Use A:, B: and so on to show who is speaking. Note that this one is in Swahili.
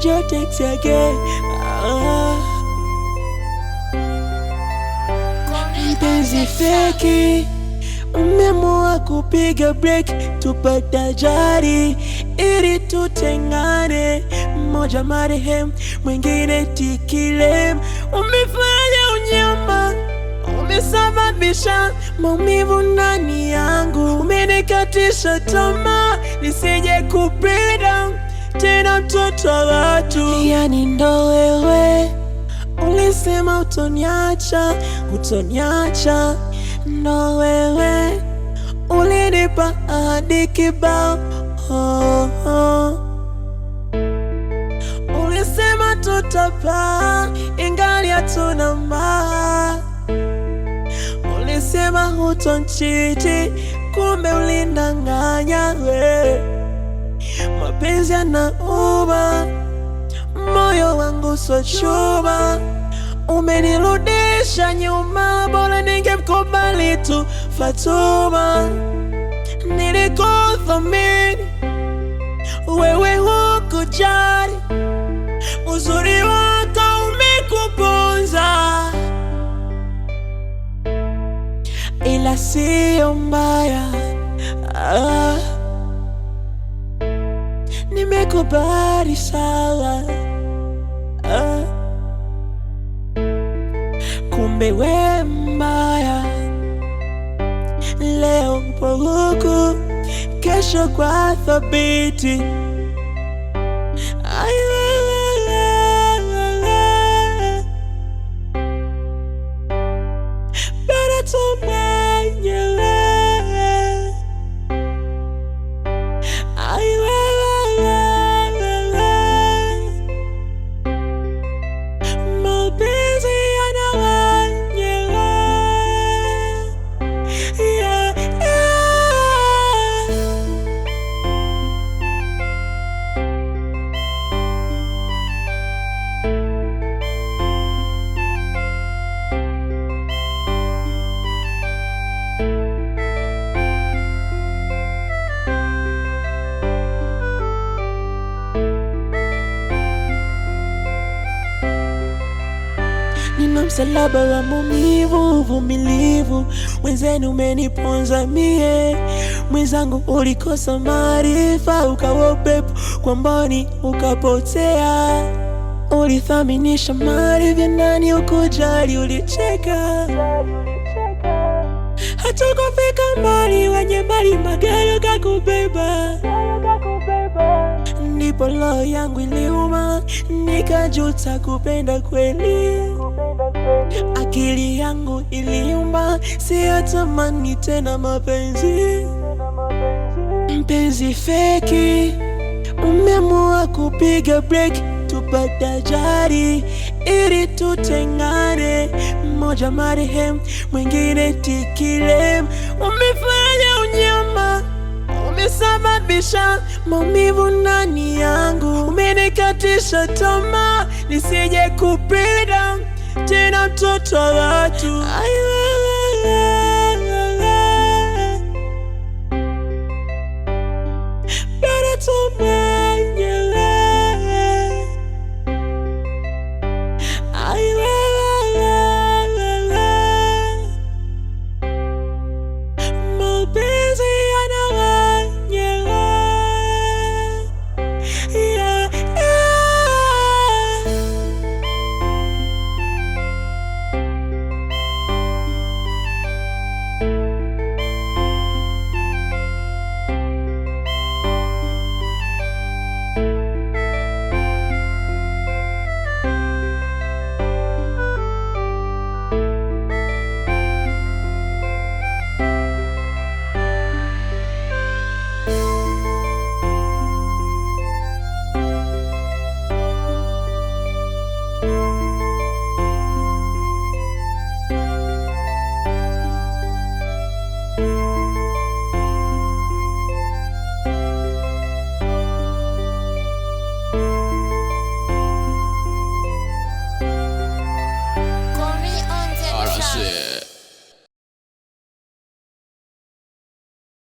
A: Jotex again. Mpenzi feki, umeamua kupiga break, tupata jari ili tutengane. Mmoja marehemu, mwingine tikilem. Umefanya unyama, umesababisha maumivu ndani yangu. Umenikatisha tamaa, nisije kupenda tena mtoto wa watu. Yani ndo wewe ulisema utoniacha, utoniacha. Ndo wewe ulinipa ahadi kibao, ulisema tutapaa ingali hatuna maa. Ulisema hutonchiti, kumbe ulindanganya we. Mapenzi yanauma, moyo wangu so chuma. Umenirudisha nyuma, bora ningemkubali tu Fatuma. Nilikuthamini, wewe hukujali. Uzuri wako umekuponza, ila sio mbaya. Nimekubali sawa. Kumbe we mbaya. Leo upo huku, kesho kwa thabiti. Bora tumenyele. Mapenzi yanawanyele. Yeah, yeah. Nina msalaba wa maumivu, uvumilivu. Wenzenu umeniponza mie. Mwenzangu ulikosa maarifa, ukawa upepo kwa mboni ukapotea. Ulithaminisha mali vya ndani, ukujali, ulicheka. Hata ukafika mbali, wenye mbali magari kakubeba. Ndipo roho yangu iliuma, nikajuta kupenda kweli. Akili yangu iliumba, siyatamani tena mapenzi. Mpenzi feki, umeamua kupiga break, tupata jari ili tutengane. Mmoja marehemu, mwingine tikilem. Umefanya unyama, umesababisha maumivu ndani yangu. Umenikatisha tamaa, nisije kupenda tena mtoto wa watu. Bora tumenyele. Mapenzi